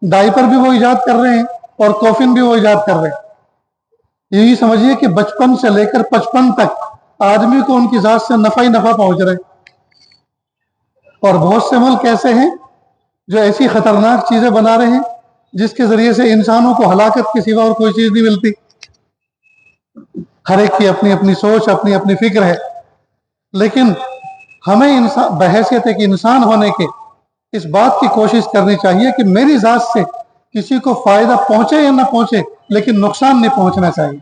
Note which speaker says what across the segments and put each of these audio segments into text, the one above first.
Speaker 1: Diaper بھی وہ ایجاد کر رہے ہیں اور کوفن بھی وہ ایجاد کر رہے ہیں۔ یہی سمجھیے کہ بچپن سے لے کر 55 تک آدمی کو ان کی ذات سے نفع ہی نفع پہنچ رہے ہیں۔ اور بہت سے ملک ایسے ہیں جو ایسی خطرناک چیزیں بنا رہے ہیں جس کے ذریعے سے انسانوں کو ہلاکت کے سوا اور کوئی چیز نہیں ملتی۔ ہر ایک کی اپنی اپنی سوچ، اپنی اپنی فکر ہے، لیکن ہمیں بحیثیت ایک انسان ہونے کے اس بات کی کوشش کرنی چاہیے کہ میری ذات سے کسی کو فائدہ پہنچے یا نہ پہنچے، لیکن نقصان نہیں پہنچنا چاہیے۔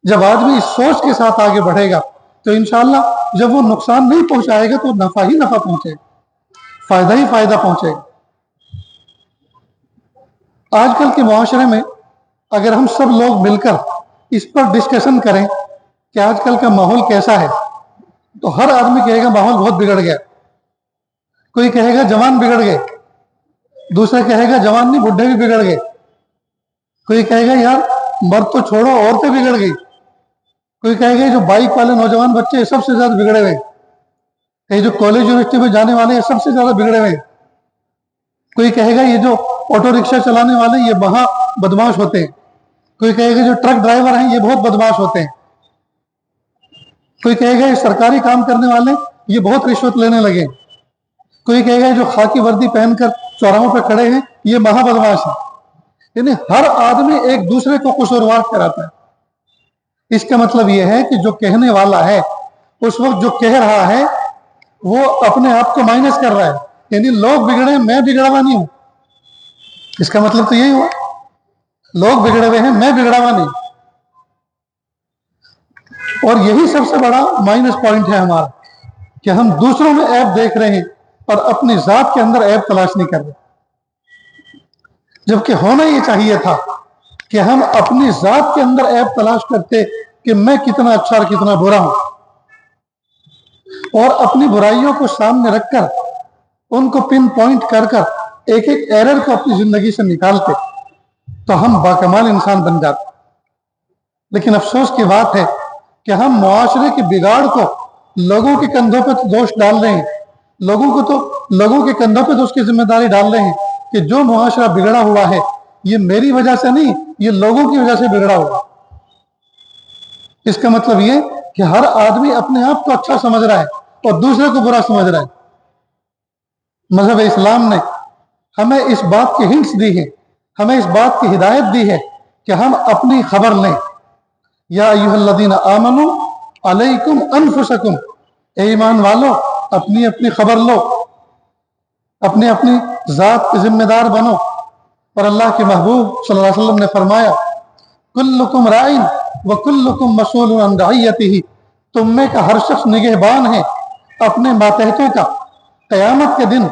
Speaker 1: جب آدمی اس سوچ کے ساتھ آگے بڑھے گا تو انشاءاللہ جب وہ نقصان نہیں پہنچائے گا تو نفع ہی نفع پہنچے گا، فائدہ ہی فائدہ پہنچے گا۔ آج کل کے معاشرے میں اگر ہم سب لوگ مل کر اس پر ڈسکشن کریں کہ آج کل کا ماحول کیسا ہے، تو ہر آدمی کہے گا ماحول بہت بگڑ گیا۔ کوئی کہے گا جوان بگڑ گئے، دوسرا کہے گا جوان نہیں بڈھے بھی بگڑ گئے، کوئی کہے گا یار مرد تو چھوڑو عورتیں بگڑ گئی، کوئی کہے گا جو بائک والے نوجوان بچے سب سے زیادہ بگڑے ہوئے، یہ جو کالج یونیورسٹی میں جانے والے ہیں سب سے زیادہ بگڑے ہوئے، کوئی کہے گا یہ جو آٹو رکشہ چلانے والے یہ وہاں بدماش ہوتے ہیں، کوئی کہے گا جو ٹرک ڈرائیور ہیں یہ بہت بدماش ہوتے ہیں، کوئی کہے گا یہ سرکاری کام کرنے والے یہ بہت رشوت لینے لگے، کوئی کہے گا جو خاکی وردی پہن کر چوراہوں پہ کھڑے ہیں یہ مہا بدماش ہیں۔ یعنی ہر آدمی ایک دوسرے کو قصوروار کراتا ہے۔ اس کا مطلب یہ ہے کہ جو کہنے والا ہے اس وقت جو کہہ رہا ہے وہ اپنے آپ کو مائنس کر رہا ہے، یعنی لوگ بگڑے میں بگڑا ہوا نہیں ہوں۔ اس کا مطلب تو یہی ہوا، لوگ بگڑے ہوئے ہیں میں بگڑا ہوا نہیں۔ اور یہی سب سے بڑا مائنس پوائنٹ ہے ہمارا کہ ہم دوسروں میں عیب دیکھ رہے ہیں اور اپنی ذات کے اندر عیب تلاش نہیں کر رہے، جبکہ ہونا یہ چاہیے تھا کہ ہم اپنی ذات کے اندر عیب تلاش کرتے کہ میں کتنا اچھا اور کتنا برا ہوں، اور اپنی برائیوں کو سامنے رکھ کر ان کو پن پوائنٹ کر کر ایک ایک ایرر کو اپنی زندگی سے نکالتے تو ہم باکمال انسان بن جاتے۔ لیکن افسوس کی بات ہے کہ ہم معاشرے کے بگاڑ کو لوگوں کے کندھوں پہ تو دوش ڈال رہے ہیں، لوگوں کے کندھوں پہ تو اس کی ذمہ داری ڈال رہے ہیں کہ جو معاشرہ بگڑا ہوا ہے یہ میری وجہ سے نہیں، یہ لوگوں کی وجہ سے بگڑا ہوا۔ اس کا مطلب یہ کہ ہر آدمی اپنے آپ کو اچھا سمجھ رہا ہے اور دوسرے کو برا سمجھ رہا ہے۔ مذہب اسلام نے ہمیں اس بات کی ہنٹس دی ہے، ہمیں اس بات کی ہدایت دی ہے کہ ہم اپنی خبر لیں۔ یا ایھا الذین آمنوا علیکم انفسکم، اے ایمان والو اپنی اپنی خبر لو، اپنی اپنی ذات کے ذمہ دار بنو۔ اور اللہ کے محبوب صلی اللہ علیہ وسلم نے فرمایا کلکم راعٍ وکلکم مسئول عن رعیتہ، تم میں کا ہر شخص نگہبان ہے اپنے ماتحتوں کا۔ قیامت کے دن،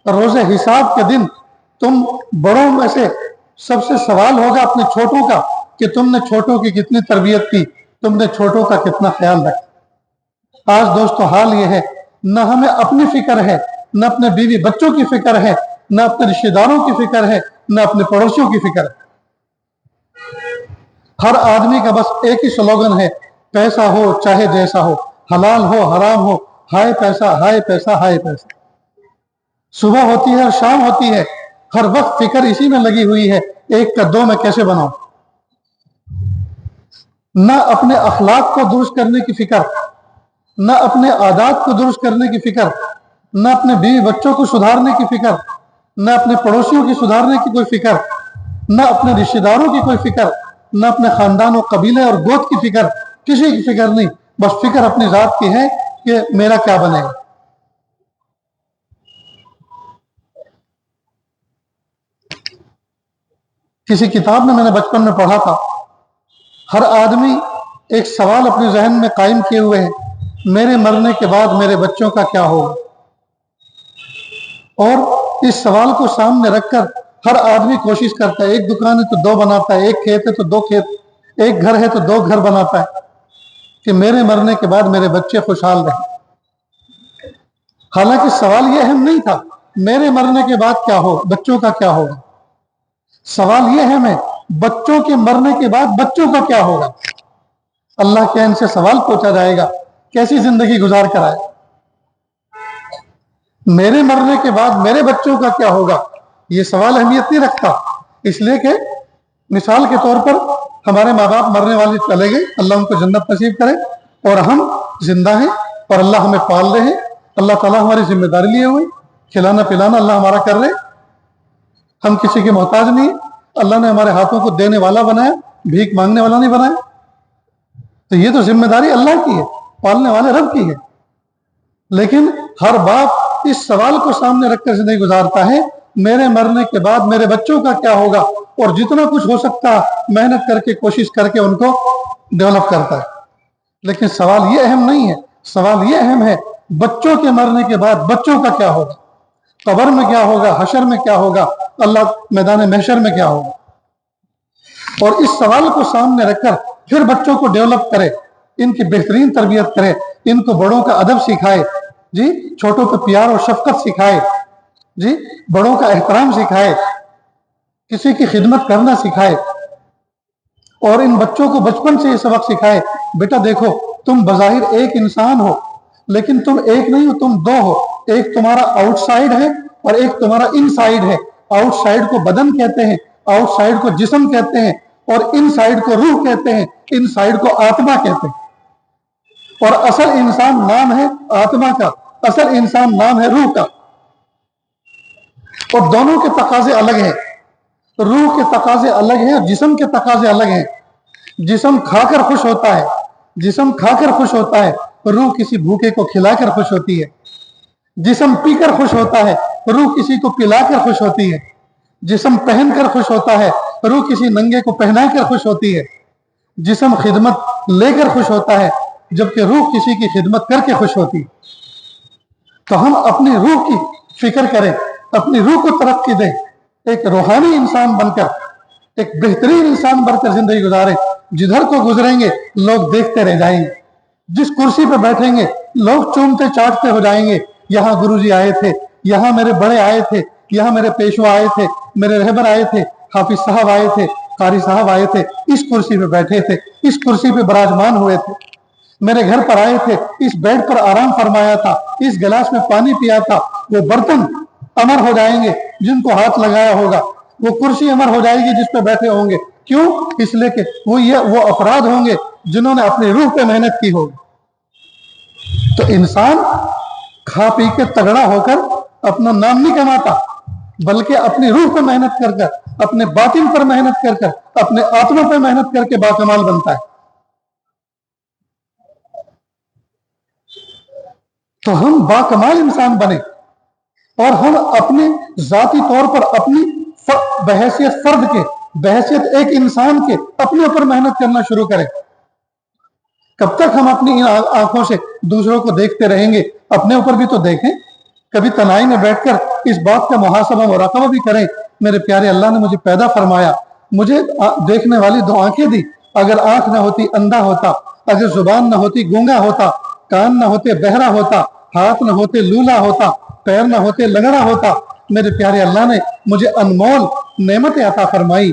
Speaker 1: روز حساب کے دن تم بڑوں میں سے سب سے سوال ہوگا اپنے چھوٹوں کا کہ تم نے چھوٹوں کی کتنی تربیت کی، تم نے چھوٹوں کا کتنا خیال رکھا۔ آج دوستو حال یہ ہے نہ ہمیں اپنی فکر ہے، نہ اپنے بیوی بچوں کی فکر ہے، نہ اپنے رشتہ داروں کی فکر ہے، نہ اپنے پڑوسیوں کی فکر ہے۔ ہر آدمی کا بس ایک ہی سلوگن ہے، پیسہ ہو چاہے جیسا ہو، حلال ہو حرام ہو، ہائے پیسہ ہائے پیسہ ہائے پیسہ۔ صبح ہوتی ہے اور شام ہوتی ہے، ہر وقت فکر اسی میں لگی ہوئی ہے ایک کا دو میں کیسے بناؤں۔ نہ اپنے اخلاق کو درست کرنے کی فکر، نہ اپنے عادات کو درست کرنے کی فکر، نہ اپنے بیوی بچوں کو سدھارنے کی فکر، نہ اپنے پڑوسیوں کی سدھارنے کی کوئی فکر، نہ اپنے رشتہ داروں کی کوئی فکر، نہ اپنے خاندان و قبیلے اور گوت کی فکر، کسی کی فکر نہیں، بس فکر اپنی ذات کی ہے کہ میرا کیا بنے گا۔ کسی کتاب میں نے بچپن میں پڑھا تھا، ہر آدمی ایک سوال اپنے ذہن میں قائم کیے ہوئے ہے، میرے مرنے کے بعد میرے بچوں کا کیا ہوگا۔ اور اس سوال کو سامنے رکھ کر ہر آدمی کوشش کرتا ہے، ایک دکان ہے تو دو بناتا ہے، ایک کھیت ہے تو دو کھیت، ایک گھر ہے تو دو گھر بناتا ہے کہ میرے مرنے کے بعد میرے بچے خوشحال رہیں۔ حالانکہ سوال یہ اہم نہیں تھا میرے مرنے کے بعد کیا ہو، بچوں کا کیا ہوگا۔ سوال یہ ہے میں بچوں کے مرنے کے بعد بچوں کا کیا ہوگا۔ اللہ کے ان سے سوال پوچھا جائے گا کیسی زندگی گزار کر آئے، میرے مرنے کے بعد میرے بچوں کا کیا ہوگا۔ یہ سوال اہمیت نہیں رکھتا، اس لیے کہ مثال کے طور پر ہمارے ماں باپ مرنے والے چلے گئے، اللہ ان کو جنت نصیب کرے، اور ہم زندہ ہیں اور اللہ ہمیں پال رہے ہیں، اللہ تعالیٰ ہماری ذمہ داری لیے ہوئے، کھلانا پلانا اللہ ہمارا کر رہے، ہم کسی کے محتاج نہیں، اللہ نے ہمارے ہاتھوں کو دینے والا بنایا، بھیک مانگنے والا نہیں بنایا، تو یہ تو ذمہ داری اللہ کی ہے، پالنے والے رب کی ہے۔ لیکن ہر باپ اس سوال کو سامنے رکھ کر زندگی گزارتا ہے، میرے مرنے کے بعد میرے بچوں کا کیا ہوگا، اور جتنا کچھ ہو سکتا ہے محنت کر کے کوشش کر کے ان کو ڈیولپ کرتا ہے۔ لیکن سوال یہ اہم نہیں ہے، سوال یہ اہم ہے بچوں کے مرنے کے بعد بچوں کا کیا ہوگا، قبر میں کیا ہوگا، حشر میں کیا ہوگا، اللہ میدان محشر میں کیا ہوگا۔ اور اس سوال کو سامنے رکھ کر پھر بچوں کو ڈیولپ کرے، ان کی بہترین تربیت کرے، ان کو بڑوں کا ادب سکھائے، جی چھوٹوں کو پیار اور شفقت سکھائے، جی بڑوں کا احترام سکھائے، کسی کی خدمت کرنا سکھائے، اور ان بچوں کو بچپن سے یہ سبق سکھائے، بیٹا دیکھو تم بظاہر ایک انسان ہو، لیکن تم ایک نہیں ہو، تم دو ہو، ایک تمہارا آؤٹ سائڈ ہے اور ایک تمہارا ان سائڈ ہے۔ آؤٹ سائڈ کو بدن کہتے ہیں، آؤٹ سائڈ کو جسم کہتے ہیں، اور ان سائڈ کو روح کہتے ہیں، ان سائڈ کو آتما کہتے ہیں۔ اور اصل انسان نام ہے آتما کا، اصل انسان نام ہے روح کا، اور دونوں کے تقاضے الگ ہیں، روح کے تقاضے الگ ہیں اور جسم کے تقاضے الگ ہیں۔ جسم کھا کر خوش ہوتا ہے، جسم کھا کر خوش ہوتا ہے، روح کسی بھوکے کو کھلا کر خوش ہوتی ہے۔ جسم پی کر خوش ہوتا ہے، روح کسی کو پلا کر خوش ہوتی ہے۔ جسم پہن کر خوش ہوتا ہے، روح کسی ننگے کو پہنا کر خوش ہوتی ہے۔ جسم خدمت لے کر خوش ہوتا ہے، جبکہ روح کسی کی خدمت کر کے خوش ہوتی ہے۔ تو ہم اپنی روح کی فکر کریں، اپنی روح کو ترقی دیں، ایک روحانی انسان بن کر، ایک بہترین انسان بن کر زندگی گزاریں۔ جدھر کو گزریں گے لوگ دیکھتے رہ جائیں گے، جس کرسی پہ بیٹھیں گے لوگ چومتے چاٹتے ہو جائیں گے، یہاں گرو جی آئے تھے، یہاں میرے بڑے آئے تھے، یہاں میرے پیشوا آئے تھے، میرے رہبر آئے تھے، حافظ صاحب آئے تھے، قاری صاحب آئے تھے، اس کرسی پہ بیٹھے تھے، اس کرسی پہ براجمان ہوئے تھے، میرے گھر پر آئے تھے، اس بیڈ پر آرام فرمایا تھا، اس گلاس میں پانی پیا تھا۔ وہ برتن امر ہو جائیں گے جن کو ہاتھ لگایا ہوگا، وہ کرسی امر ہو جائے گی جس پہ بیٹھے ہوں گے۔ کیوں؟ اس لیے کہ وہ افراد ہوں گے جنہوں نے اپنی روح پہ محنت کی ہوگی۔ تو انسان کھا پی کے تگڑا ہو کر اپنا نام نہیں کماتا، بلکہ اپنی روح پہ محنت کر کر، اپنے باطن پر محنت کر کر، اپنے آتما پہ محنت کر کے باکمال بنتا ہے۔ تو ہم باکمال انسان بنے، اور ہم اپنے ذاتی طور پر اپنی بحیثیت فرد کے، بحیثیت ایک انسان کے اپنے اوپر محنت کرنا شروع کریں۔ کب تک ہم اپنی آنکھوں سے دوسروں کو دیکھتے رہیں گے؟ اپنے اوپر بھی تو دیکھیں، کبھی تنہائی میں بیٹھ کر اس بات کا محاسبہ مراقبہ بھی کریں۔ میرے پیارے اللہ نے مجھے پیدا فرمایا، مجھے دیکھنے والی دو آنکھیں دی، اگر آنکھ نہ ہوتی اندھا ہوتا، اگر زبان نہ ہوتی گونگا ہوتا، کان نہ ہوتے بہرا ہوتا، ہاتھ نہ ہوتے لولا ہوتا، پیر نہ ہوتے لنگڑا ہوتا۔ میرے پیارے اللہ نے مجھے انمول نعمتیں عطا فرمائی،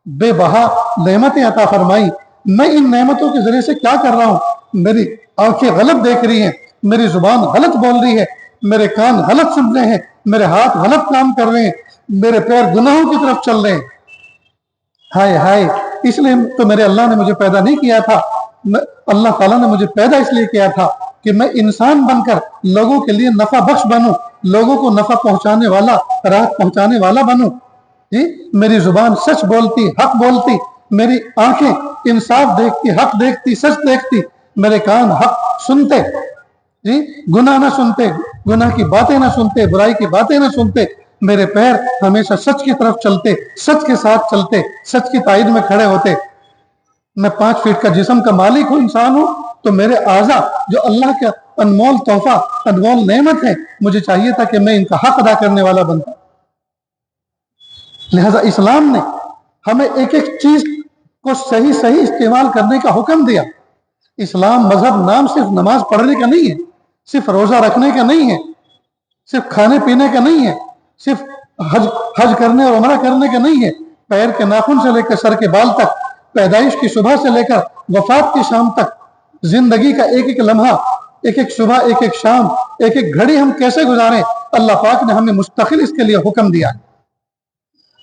Speaker 1: بے بہا نعمتیں عطا فرمائی۔ میں ان نعمتوں کے ذریعے سے کیا کر رہا ہوں؟ میری آنکھیں غلط دیکھ رہی ہیں، میری زبان غلط بول رہی ہے، میرے کان غلط سن رہے ہیں، میرے ہاتھ غلط کام کر رہے ہیں، میرے پیر گناہوں کی طرف چل رہے ہیں۔ ہائے ہائے، اس لیے تو میرے اللہ نے مجھے پیدا نہیں کیا تھا، اللہ تعالیٰ نے مجھے پیدا اس لیے کیا تھا کہ میں انسان بن کر لوگوں کے لیے نفع بخش بنوں، لوگوں کو نفع پہنچانے والا، راحت پہنچانے والا بنوں۔ جی میری زبان سچ بولتی، حق بولتی، میری آنکھیں انصاف دیکھتی، حق دیکھتی، سچ دیکھتی، میرے کان حق سنتے، جی گناہ نہ سنتے، گناہ کی باتیں نہ سنتے، برائی کی باتیں نہ سنتے، میرے پیر ہمیشہ سچ کی طرف چلتے، سچ کے ساتھ چلتے، سچ کی تائید میں کھڑے ہوتے۔ میں 5 فٹ کا جسم کا مالک ہوں، انسان ہوں، تو میرے اعضاء جو اللہ کا انمول تحفہ، انمول نعمت ہے، مجھے چاہیے تھا کہ میں ان کا حق ادا کرنے والا بنتا۔ لہذا اسلام نے ہمیں ایک ایک چیز کو صحیح صحیح استعمال کرنے کا حکم دیا۔ اسلام مذہب نام صرف نماز پڑھنے کا نہیں ہے، صرف روزہ رکھنے کا نہیں ہے، صرف کھانے پینے کا نہیں ہے، صرف حج کرنے اور عمرہ کرنے کا نہیں ہے۔ پیر کے ناخن سے لے کر سر کے بال تک، پیدائش کی صبح سے لے کر وفات کی شام تک، زندگی کا ایک ایک لمحہ، ایک ایک صبح، ایک ایک شام، ایک ایک گھڑی ہم کیسے گزاریں، اللہ پاک نے ہمیں مستقل اس کے لیے حکم دیا۔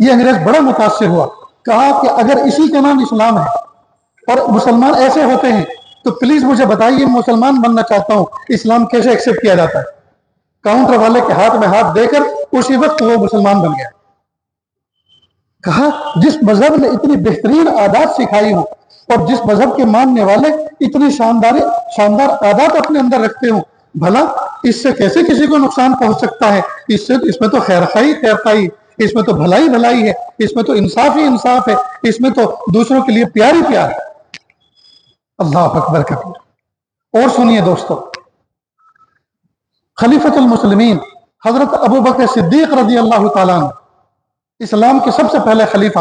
Speaker 1: یہ انگریز بڑا متاثر ہوا، کہا کہ اگر اسی کا نام اسلام ہے اور مسلمان ایسے ہوتے ہیں تو پلیز مجھے بتائیے، مسلمان بننا چاہتا ہوں، اسلام کیسے ایکسیپٹ کیا جاتا ہے؟ کاؤنٹر والے کے ہاتھ میں ہاتھ دے کر اسی وقت وہ مسلمان بن گیا۔ کہا جس مذہب نے اتنی بہترین عادات سکھائی ہوں اور جس مذہب کے ماننے والے اتنی شاندار عادات اپنے اندر رکھتے ہوں، بھلا اس سے کیسے کسی کو نقصان پہنچ سکتا ہے؟ اس میں تو خیر خائی، اس میں تو بھلائی ہے، اس میں تو انصاف ہی انصاف ہے، اس میں تو دوسروں کے لیے پیار ہی پیار ہے۔ اللہ اکبر کبیر۔ اور سنیے دوستو، خلیفۃ المسلمین حضرت ابو بکر صدیق رضی اللہ تعالیٰ عنہ، اسلام کے سب سے پہلے خلیفہ،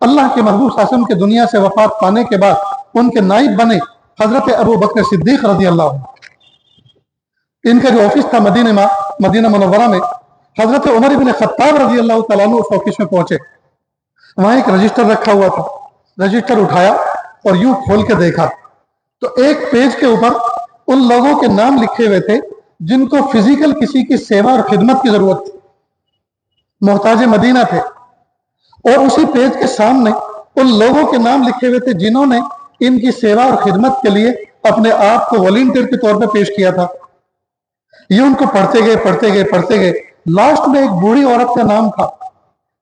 Speaker 1: اللہ کے محبوب صلی اللہ علیہ وسلم کے دنیا سے وفات پانے کے بعد ان کے نائب بنے حضرت ابو بکر صدیق رضی اللہ عنہ۔ ان کا جو آفس تھا مدینہ منورہ میں، حضرت عمر بن خطاب رضی اللہ تعالیٰ عنہ اس آفس میں پہنچے۔ وہاں ایک رجسٹر رکھا ہوا تھا، رجسٹر اٹھایا اور یوں کھول کے دیکھا تو ایک پیج کے اوپر ان لوگوں کے نام لکھے ہوئے تھے جن کو فزیکل کسی کی سیوا اور خدمت کی ضرورت تھی، محتاج مدینہ تھے، اور اسی پیج کے سامنے ان لوگوں کے نام لکھے ہوئے تھے جنہوں نے ان کی سیوا اور خدمت کے لیے اپنے آپ کو والنٹیئر کے طور پہ پیش کیا تھا۔ یہ ان کو پڑھتے گئے، لاسٹ میں ایک بوڑھی عورت کا نام تھا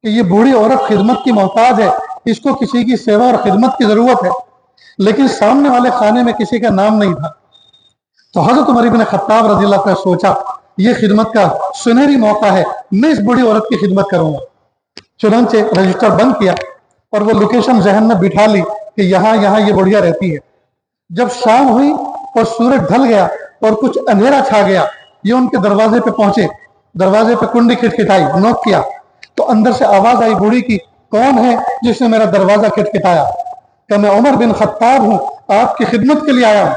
Speaker 1: کہ یہ بوڑھی عورت خدمت کی محتاج ہے، اس کو کسی کی سیوا اور خدمت کی ضرورت ہے، لیکن سامنے والے خانے میں کسی کا نام نہیں تھا۔ تو حضرت عمر بن خطاب رضی اللہ عنہ سوچا یہ خدمت کا سنہری موقع ہے، میں اس بڑی عورت کی خدمت کروں گا۔ چنانچہ رجسٹر بند کیا اور وہ لوکیشن ذہن میں بٹھا لی کہ یہاں یہ بڑھیا رہتی ہے۔ جب شام ہوئی اور سورج ڈھل گیا اور کچھ اندھیرا چھا گیا، یہ ان کے دروازے پہ پہنچے، دروازے پہ کنڈی کھٹکھٹائی، نوک کیا تو اندر سے آواز آئی بوڑھی کی، کون ہے جس نے میرا دروازہ کھٹکھٹایا؟ کہ میں عمر بن خطاب ہوں، آپ کی خدمت کے لیے آیا ہوں۔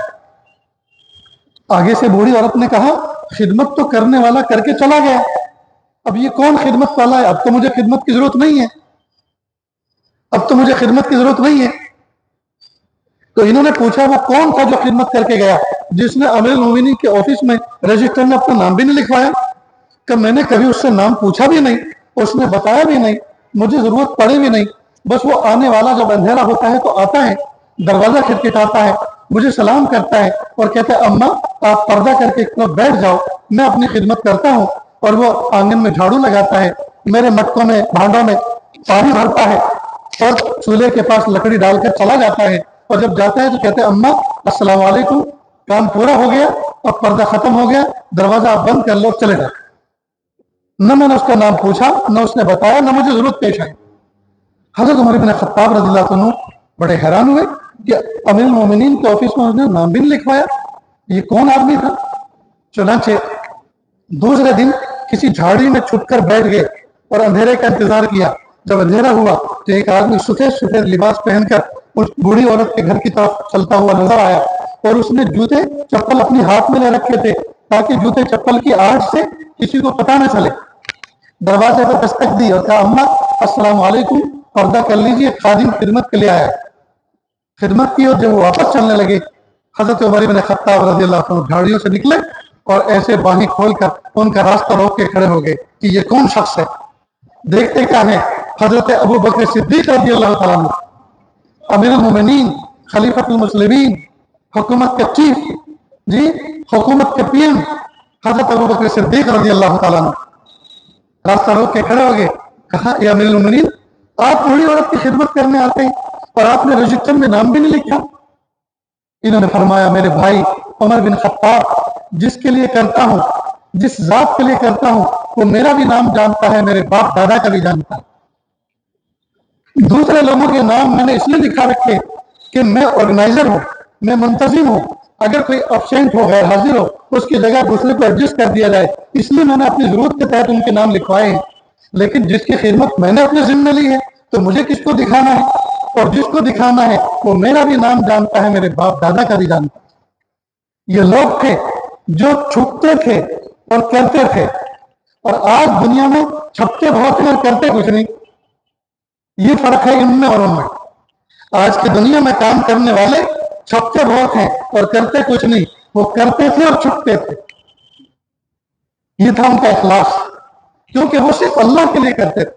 Speaker 1: آگے سے بوڑھی عورت نے کہا خدمت تو کرنے والا کر کے چلا گیا، اب یہ کون خدمت والا ہے؟ اب تو مجھے خدمت کی ضرورت نہیں ہے۔ تو انہوں نے پوچھا وہ کون تھا جو خدمت کر کے گیا، جس نے امیر المومنین کے آفس میں رجسٹر میں اپنا نام بھی نہیں لکھوایا؟ کہ میں نے کبھی اس سے نام پوچھا بھی نہیں، اس نے بتایا بھی نہیں، مجھے ضرورت پڑے بھی نہیں، بس وہ آنے والا جب اندھیرا ہوتا ہے تو آتا ہے، دروازہ کھٹکھٹاتا ہے، مجھے سلام کرتا ہے اور کہتا ہے اماں آپ پردہ کر کے بیٹھ جاؤ، میں اپنی خدمت کرتا ہوں، اور وہ آنگن میں جھاڑو لگاتا ہے، میرے مٹکوں میں بھانڈوں میں پانی بھرتا ہے اور چولہے کے پاس لکڑی ڈال کر چلا جاتا ہے، اور جب جاتا ہے تو کہتے ہیں اماں السلام علیکم، کام پورا ہو گیا، اب پردہ ختم ہو گیا، دروازہ آپ بند کر لو، چلے جاؤ۔ نہ میں نے اس کا نام پوچھا، نہ اس نے بتایا، نہ مجھے ضرورت پیش آئی۔ حضرت عمر بن خطاب رضی اللہ عنہ بڑے حیران ہوئے کہ امیر المومنین کے آفس میں اس نے نام بھی نہیں لکھوایا، یہ کون آدمی تھا؟ چنانچہ دوسرے دن کسی جھاڑی میں چھپ کر بیٹھ گئے اور اندھیرے کا انتظار کیا۔ جب اندھیرا ہوا تو ایک آدمی سفید لباس پہن کر اس بوڑھی عورت کے گھر کی طرف چلتا ہوا نظر آیا، اور اس نے جوتے چپل اپنے ہاتھ میں لے رکھے تھے تاکہ جوتے چپل کی آہٹ سے کسی کو پتہ نہ چلے۔ دروازے پر دستک دی اور کہا اماں السلام علیکم، پردہ کر لیجیے، خادم خدمت کے لیے آیا ہے۔ خدمت کی، اور جب وہ واپس چلنے لگے، حضرت عمر بن خطاب رضی اللہ عنہ جھاڑیوں سے نکلے اور ایسے باہیں کھول کر ان کا راستہ روک کے کھڑے ہو گئے کہ یہ کون شخص ہے؟ دیکھتے کیا ہے؟ حضرت ابو بکر صدیق رضی اللہ تعالیٰ عنہ، امیر المومنین، خلیفۃ المسلمین، حکومت کے چیف، حکومت کے پی ایم، حضرت ابو بکر صدیق رضی اللہ تعالیٰ عنہ راستہ روک کے کھڑے ہو گئے۔ کہا یا امیر المومنین، آپ بوڑھی عورت کی خدمت کرنے آتے ہیں اور آپ نے رجسٹر میں نام بھی نہیں لکھا؟ انہوں نے فرمایا میرے بھائی عمر بن خطاب، جس کے لیے کرتا ہوں، جس ذات کے لیے کرتا ہوں، وہ میرا بھی نام جانتا ہے، میرے باپ دادا کا بھی جانتا ہے۔ دوسرے لوگوں کے نام میں نے اس لیے لکھا رکھے کہ میں آرگنائزر ہوں، میں منتظم ہوں، اگر کوئی ابسینٹ ہو، غیر حاضر ہو، اس کی جگہ دوسرے کو ایڈجسٹ کر دیا جائے، اس لیے میں نے اپنی ضرورت کے تحت ان کے نام لکھوائے ہیں۔ لیکن جس کی خدمت میں نے اپنے ذمہ لی ہے تو مجھے کس کو دکھانا ہے؟ اور جس کو دکھانا ہے وہ میرا بھی نام جانتا ہے، میرے باپ دادا کا بھی جانتا ہے۔ یہ لوگ تھے جو چھپتے تھے اور کرتے تھے، اور آج دنیا میں چھپتے بہت ہیں اور کرتے کچھ نہیں۔ یہ فرق ہے ان میں اور ان میں۔ آج کی دنیا میں کام کرنے والے چھپتے بہت ہیں اور کرتے کچھ نہیں، وہ کرتے تھے اور چھپتے تھے۔ یہ تھا ان کا اخلاص، کیونکہ وہ صرف اللہ کے لیے کرتے تھے۔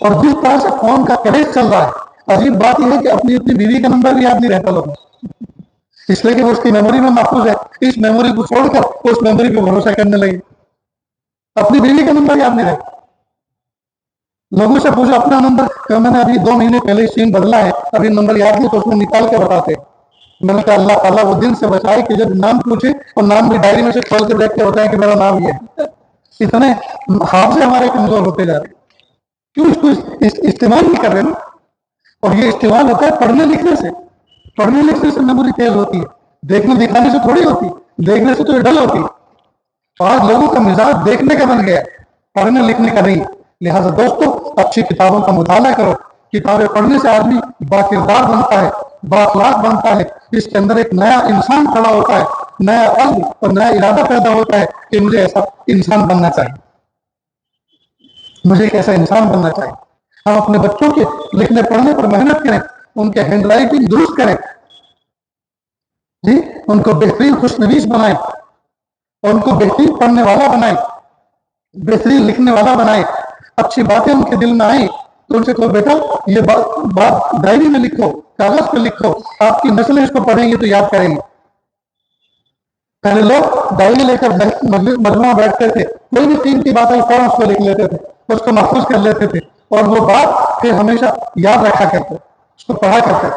Speaker 1: اور جس طرح سے فون کا کریز چل رہا ہے، عجیب بات یہ ہے کہ اپنی بیوی کا نمبر بھی یاد نہیں رہتا لوگوں، اس لیے کہ وہ اس کی میموری میں محفوظ ہے، اس میموری کو چھوڑ کر اس میموری پہ بھروسہ کرنے لگے، اپنی بیوی کا نمبر یاد نہیں رہتا۔ لوگوں سے پوچھو اپنا نمبر، کہ میں نے ابھی 2 مہینے پہلے سیم بدلا ہے، ابھی نمبر یاد نہیں، تو اس میں نکال کے بتاتے۔ میں نے کہا اللہ تعالیٰ وہ دن سے بچائے کہ جب نام پوچھے اور نام بھی ڈائری میں سے کھول کے دیکھتے ہوتا ہے کہ میرا نام یہ ہے۔ اتنے حافظے ہمارے کمزور ہوتے جا رہے ہیں، کیوں اس کو استعمال نہیں کر رہے نا؟ اور یہ استعمال ہوتا ہے پڑھنے لکھنے سے، پڑھنے لکھنے سے میموری تیز ہوتی ہے، دیکھنے دکھانے سے تھوڑی ہوتی، دیکھنے سے تو یہ ڈل ہوتی۔ آج لوگوں کا مزاج دیکھنے کا بن گیا، پڑھنے لکھنے کا نہیں۔ لہٰذا دوستو، اچھی کتابوں کا مطالعہ کرو، کتابیں پڑھنے سے آدمی باکردار بنتا ہے، بااخلاق بنتا ہے، اس کے اندر ایک نیا انسان کھڑا ہوتا ہے، نیا عزم اور نیا ارادہ پیدا ہوتا ہے کہ مجھے ایسا انسان بننا چاہیے، مجھے ایک ایسا انسان بننا چاہیے۔ ہم اپنے بچوں کے لکھنے پڑھنے پر محنت کریں، ان کے ہینڈ رائٹنگ درست کریں، جی ان کو بہترین خوشنویس بنائیں، اور ان کو بہترین پڑھنے والا بنائیں، بہترین لکھنے والا بنائیں۔ اچھی باتیں ان کے دل میں آئیں تو ان سے کہو بیٹا یہ بات ڈائری میں لکھو، کاغذ پہ لکھو، آپ کی نسلیں اس کو پڑھیں گی تو یاد کریں گے۔ پہلے لوگ ڈائری لے کر مجموعہ بیٹھتے تھے، کوئی بھی قیمتی بات آئی فوراً اس کو لکھ لیتے تھے، اس کو محفوظ کر لیتے تھے، اور وہ بات پھر ہمیشہ یاد رکھا کرتے، اس کو پڑھا کرتے۔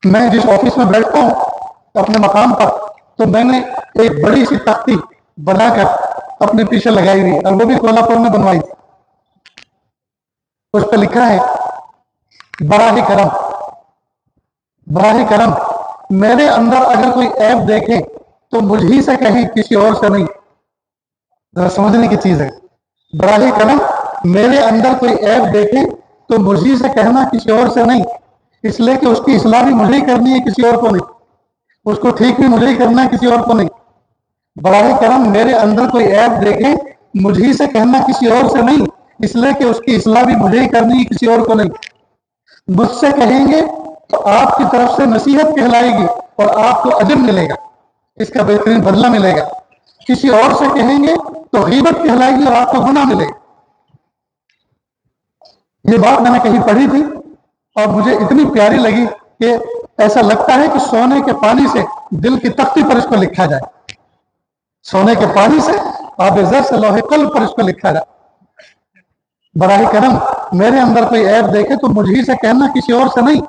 Speaker 1: میں جس آفس میں بیٹھتا ہوں اپنے مقام پر، تو میں نے ایک بڑی سی تختی بنا کر اپنے پیچھے لگائی ہوئی، اور وہ بھی کولہاپور میں بنوائی تھی۔ اس پہ لکھا ہے براہ کرم، براہ کرم میرے اندر اگر کوئی عیب دیکھے تو مجھ ہی سے کہیں، کسی اور سے نہیں۔ ذرا سمجھنے کی چیز ہے، براہ کرم میرے اندر کوئی عیب دیکھے تو مجھ ہی سے کہنا، کسی اور سے نہیں، اس لیے کہ اس کی اصلاح بھی مجھے ہی کرنی ہے، کسی اور کو نہیں، اس کو ٹھیک بھی مجھے ہی کرنا ہے، کسی اور کو نہیں۔ براہ کرم میرے اندر کوئی عیب دیکھے مجھ ہی سے کہنا، کسی اور سے نہیں، اس لیے کہ اس کی اصلاح بھی مجھے ہی کرنی ہے، کسی اور کو نہیں۔ مجھ سے کہیں گے تو آپ کی طرف سے نصیحت کہلائے گی اور آپ کو اجر ملے گا، اس کا بہترین بدلہ ملے گا۔ کسی اور سے کہیں گے تو غیبت کہلائے گی اور آپ کو گناہ ملے گا۔ یہ بات میں نے کہیں پڑھی تھی اور مجھے اتنی پیاری لگی کہ ایسا لگتا ہے کہ سونے کے پانی سے دل کی تختی پر اس کو لکھا جائے، سونے کے پانی سے آب زر سے لوح قلب پر اس کو لکھا جائے۔ براہ کرم میرے اندر کوئی عیب دیکھے تو مجھ ہی سے کہنا، کسی اور سے نہیں،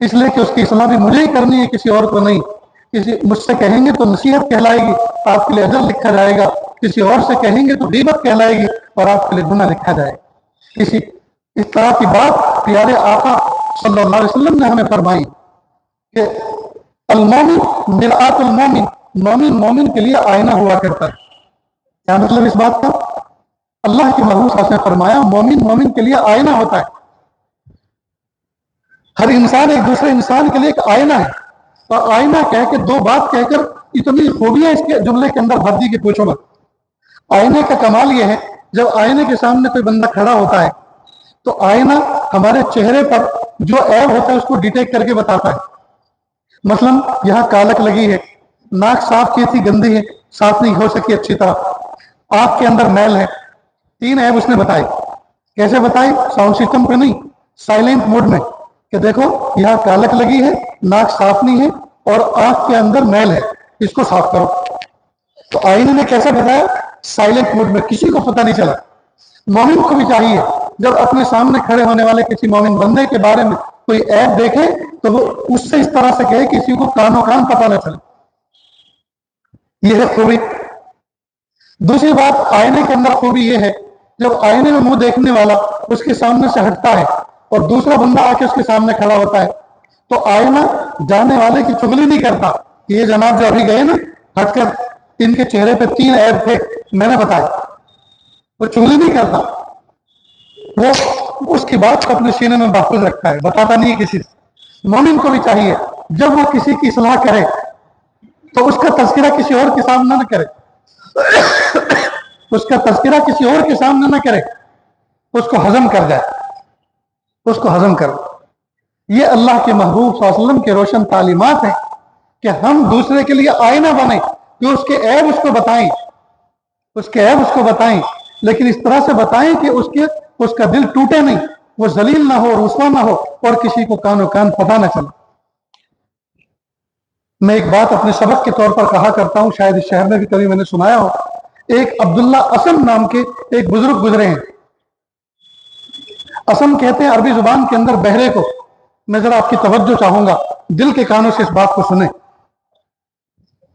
Speaker 1: اس لیے کہ اس کی اصلاح بھی مجھے ہی کرنی ہے، کسی اور کو نہیں۔ مجھ سے کہیں گے تو نصیحت کہلائے گی، آپ کے لیے اجر لکھا جائے گا، کسی اور سے کہیں گے تو غیبت کہلائے گی اور آپ کے لیے گناہ لکھا جائے گا۔ اس طرح کی بات پیارے آقا صلی اللہ علیہ وسلم نے ہمیں فرمائی کہ المومن مرآت المومن، مومن مومن کے لیے آئینہ ہوا کرتا ہے۔ کیا مطلب اس بات کا؟ اللہ کے محبوب صلی اللہ علیہ وسلم نے فرمایا مومن مومن کے لیے آئینہ ہوتا ہے۔ ہر انسان ایک دوسرے انسان کے لیے ایک آئینہ ہے، اور آئینہ کہہ کے 2 بات کہہ کر اتنی خوبیاں اس کے جملے کے اندر بھر دی کہ پوچھو مت۔ آئینے کا کمال یہ ہے، جب آئینے کے سامنے کوئی بندہ کھڑا ہوتا ہے تو آئینہ ہمارے چہرے پر جو عیب ہوتا ہے اس کو ڈیٹیکٹ کر کے بتاتا ہے۔ مثلا یہاں کالک لگی ہے، ناک صاف کی تھی گندی ہے، صاف نہیں ہو سکی اچھی طرح، آنکھ کے اندر میل ہے، 3 عیب اس نے بتائی۔ کیسے بتائی؟ ساؤنڈ سسٹم پہ نہیں، سائلنٹ موڈ میں، کہ دیکھو یہاں کالک لگی ہے، ناک صاف نہیں ہے، اور آنکھ کے اندر میل ہے، اس کو صاف کرو۔ تو آئینے نے کیسے بتایا؟ سائلنٹ موڈ میں، کسی کو پتہ نہیں چلا۔ مومن کو بھی چاہیے جب اپنے سامنے کھڑے ہونے والے کسی مومن بندے کے بارے میں کوئی عیب دیکھے تو وہ اس سے اس طرح سے کہے کسی کو کانوں کان پتہ نہ چلے۔ یہ ہے خوبی۔ دوسری بات آئینے کے اندر خوبی یہ ہے، جب آئینے میں منہ دیکھنے والا اس کے سامنے سے ہٹتا ہے اور دوسرا بندہ آ کے اس کے سامنے کھڑا ہوتا ہے تو آئینہ جانے والے کی چغلی نہیں کرتا کہ یہ جناب جو ابھی گئے نا ہٹ کر، ان کے چہرے پہ 3 عیب تھے میں نے بتایا، وہ چغلی نہیں کرتا، وہ اس کی بات کو اپنے سینے میں محفوظ رکھتا ہے، بتاتا نہیں ہے کسی سے۔ مومن کو بھی چاہیے جب وہ کسی کی اصلاح کرے تو اس کا تذکرہ کسی اور کے سامنے نہ کرے، اس کا تذکرہ کسی اور کے سامنے نہ کرے، اس کو ہضم کر جائے، اس کو ہضم کر۔ یہ اللہ کے محبوب صلی اللہ علیہ وسلم کے روشن تعلیمات ہیں کہ ہم دوسرے کے لیے آئینہ بنیں، کہ اس کے عیب اس کو بتائیں، اس کے عیب اس کو بتائیں، لیکن اس طرح سے بتائیں کہ اس کا دل ٹوٹے نہیں، وہ ذلیل نہ ہو، رسوا نہ ہو، اور کسی کو کانوں کان پتہ نہ چلے۔ میں ایک بات اپنے سبق کے طور پر کہا کرتا ہوں، شاید اس شہر میں بھی کبھی میں نے سنایا ہو۔ ایک عبداللہ اسم نام کے ایک بزرگ گزرے ہیں۔ اسم کہتے ہیں عربی زبان کے اندر بہرے کو۔ میں ذرا آپ کی توجہ چاہوں گا، دل کے کانوں سے اس بات کو سنیں۔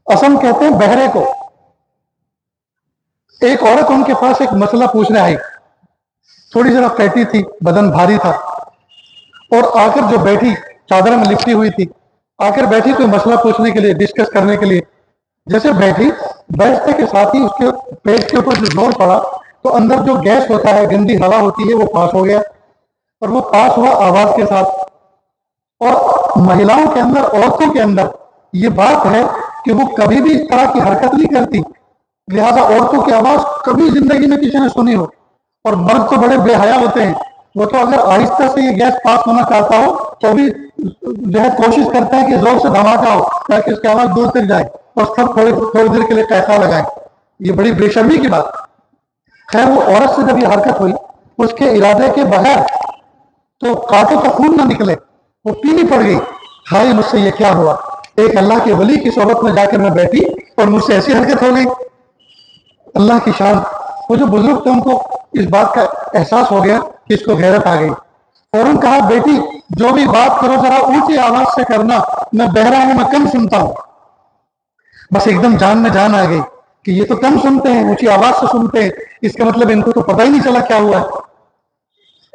Speaker 1: اسم کہتے ہیں بہرے کو۔ ایک عورت ان کے پاس ایک مسئلہ پوچھنے آئی، تھوڑی ذرا پیٹی تھی، بدن بھاری تھا، اور آ کر جو بیٹھی، چادر میں لپٹی ہوئی تھی، آ کر بیٹھی کوئی مسئلہ پوچھنے کے لیے، ڈسکس کرنے کے لیے۔ جیسے بیٹھی، بیٹھتے کے ساتھ ہی اس کے پیٹ کے اوپر جو زور پڑا تو اندر جو گیس ہوتا ہے، گندی ہوا ہوتی ہے، وہ پاس ہو گیا، اور وہ پاس ہوا آواز کے ساتھ۔ اور مہیلاؤں کے اندر، عورتوں کے اندر یہ بات ہے کہ وہ کبھی بھی اس طرح کی حرکت نہیں کرتی، لہذا عورتوں کی آواز کبھی زندگی میں کسی نے سنی ہو۔ اور مرد تو بڑے بے حیا ہوتے ہیں، وہ تو اگر آہستہ سے یہ گیس پاس ہونا چاہتا ہو تو بھی جو ہے کوشش کرتا ہے کہ زور سے دھماکہ ہو تاکہ اس کی آواز دور تک جائے، اور سب تھوڑی دیر کے لیے قہقہ لگائیں۔ یہ بڑی بے شرمی کی بات۔ خیر، وہ عورت سے جب یہ حرکت ہوئی اس کے ارادے کے بغیر، تو کانٹوں کا خون نہ نکلے، وہ پیلی پڑ گئی۔ ہائے مجھ سے یہ کیا ہوا، ایک اللہ کے ولی کی صحبت میں جا کر میں بیٹھی اور مجھ سے ایسی حرکت ہو گئی۔ اللہ کی شان۔ وہ جو بزرگ تھے ان کو اس بات کا احساس ہو گیا کہ اس کو غیرت آ گئی۔ فوراً کہا، بیٹی جو بھی بات کرو ذرا اونچی آواز سے کرنا، میں بہرا ہوں، میں کم سنتا ہوں۔ بس ایک دم جان میں جان آ گئی کہ یہ تو کم سنتے ہیں، اونچی آواز سے سنتے ہیں، اس کا مطلب ان کو تو پتہ ہی نہیں چلا کیا ہوا ہے۔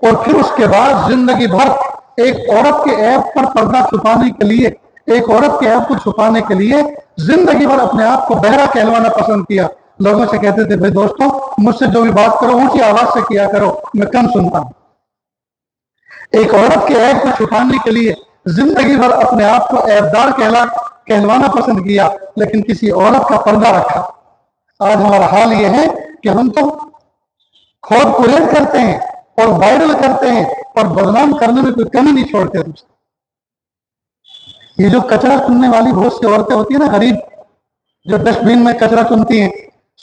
Speaker 1: اور پھر اس کے بعد زندگی بھر ایک عورت کے عیب پر پردہ چھپانے کے لیے، ایک عورت کے عیب کو چھپانے کے لیے زندگی بھر اپنے آپ کو بہرا کہلوانا پسند کیا۔ لوگوں سے کہتے تھے، بھائی دوستوں مجھ سے جو بھی بات کرو اونچی آواز سے کیا کرو، میں کم سنتا ہوں۔ ایک عورت کے عیب کو چھپانے کے لیے زندگی بھر اپنے آپ کو عیبدار کہلوانا پسند کیا، لیکن کسی عورت کا پردہ رکھا۔ آج ہمارا حال یہ ہے کہ ہم تو کھود کریز کرتے ہیں اور وائرل کرتے ہیں، اور بدنام کرنے میں کوئی کمی نہیں چھوڑتے۔ یہ جو کچرا چننے والی بہت سی عورتیں ہوتی ہیں نا، غریب، جو ڈسٹ بین میں کچرا چنتی ہیں،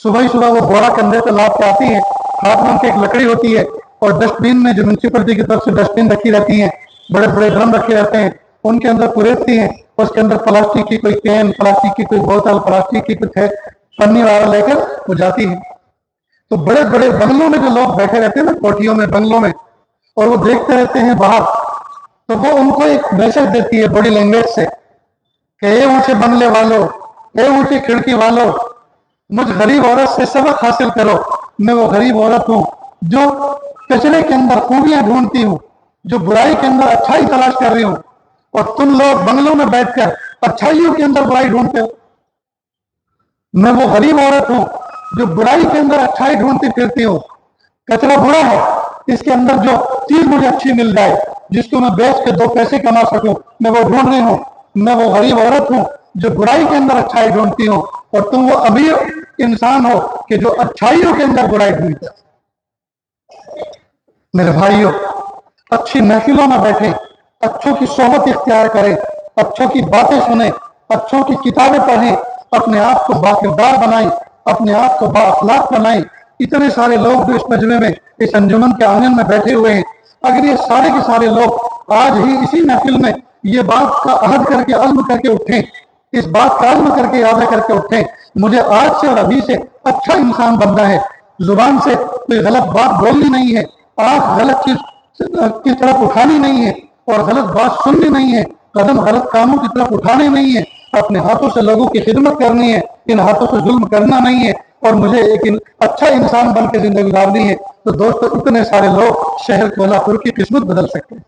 Speaker 1: صبح ہی صبح وہ بوڑا کندھے پہ لاد کے آتی ہیں، ہاتھ میں ان کی ایک لکڑی ہوتی ہے، اور ڈسٹ بین میں جو میونسپلٹی کی طرف سے ڈسٹ بین رکھی رہتی ہیں، بڑے بڑے ڈرم رکھے رہتے ہیں، ان کے اندر کریدتی ہیں، اس کے اندر پلاسٹک کی کوئی کین، پلاسٹک کی کوئی بوتل، پلاسٹک کی کچھ ہے پنی والا لے کر وہ جاتی ہیں۔ تو بڑے بڑے بنگلوں میں جو لوگ بیٹھے رہتے ہیں نا، کوٹھیوں میں، بنگلوں میں، اور وہ دیکھتے رہتے ہیں باہر، تو وہ ان کو ایک میسج دیتی ہے باڈی لینگویج سے کہ اے اونچے بنگلے والوں، اے اونچی کھڑکی والوں، مجھ غریب عورت سے سبق حاصل کرو۔ میں وہ غریب عورت ہوں جو کچرے کے اندر خوبیاں ڈھونڈتی ہوں، جو برائی کے اندر اچھائی تلاش کر رہی ہوں، اور تم لوگ بنگلوں میں بیٹھ کر اچھائیوں کے اندر برائی ڈھونڈتے ہو۔ میں وہ غریب عورت ہوں جو برائی کے اندر اچھائی ڈھونڈتی پھرتی ہوں۔ کچرا برا ہے، اس کے اندر جو چیز مجھے اچھی مل جائے، جس کو میں بیچ کے 2 پیسے کما سکوں، میں وہ ڈھونڈ رہی ہوں۔ میں وہ غریب عورت ہوں جو برائی کے اندر اچھائی ڈھونڈتی ہوں، اور تم وہ امیر انسان ہو کہ جو اچھائیوں کے اندر برائی ڈھونڈتے ہو۔ میرے بھائیوں، اچھی محفلوں میں بیٹھیں، اچھوں کی صحبت اختیار کریں، اچھوں کی باتیں سنیں، اچھوں کی کتابیں پڑھیں، اپنے آپ کو باکردار بنائیں، اپنے آپ کو با اخلاق بنائیں۔ اتنے سارے لوگ جو اس مجمع میں، اس انجمن کے آنگن میں بیٹھے ہوئے ہیں، اگر یہ سارے کے سارے لوگ آج ہی اسی محفل میں یہ بات کا عہد کر کے، عزم کر کے اٹھیں، اس بات کا عزم کر کے، ارادہ کر کے اٹھیں، مجھے آج سے اور ابھی سے اچھا انسان بننا ہے، زبان سے کوئی غلط بات بولنی نہیں ہے، آنکھ غلط چیز کی طرف اٹھانی نہیں ہے، اور غلط بات سننی نہیں ہے، قدم غلط کاموں کی طرف اٹھانے نہیں ہے، اپنے ہاتھوں سے لوگوں کی خدمت کرنی ہے، ان ہاتھوں سے ظلم کرنا نہیں ہے، اور مجھے ایک اچھا انسان بن کے زندگی گزارنی ہے۔ تو دوستو، اتنے سارے لوگ شہر کولہاپور کی قسمت بدل سکتے ہیں،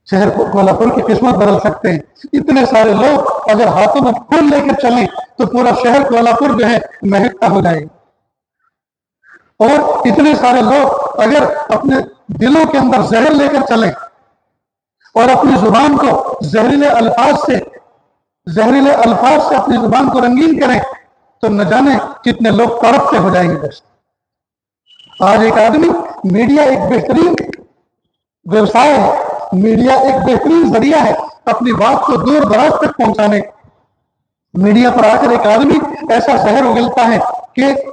Speaker 1: شہر کولہاپور کی قسمت بدل سکتے ہیں۔ اتنے سارے لوگ اگر ہاتھوں میں پھول لے کر چلیں تو پورا شہر کولہاپور جو ہے مہکتا ہو جائے گا، اور اتنے سارے لوگ اگر اپنے دلوں کے اندر زہر لے کر چلیں اور اپنی زبان کو زہریلے الفاظ سے اپنی زبان کو رنگین کریں تو نہ جانے کتنے لوگ تڑپتے ہو جائیں گے۔ بس آج ایک آدمی، میڈیا ایک بہترین ویوسائے ہے، میڈیا ایک بہترین ذریعہ ہے اپنی بات کو دور دراز تک پہنچانے۔ میڈیا پر آ کر ایک آدمی ایسا زہر اگلتا ہے کہ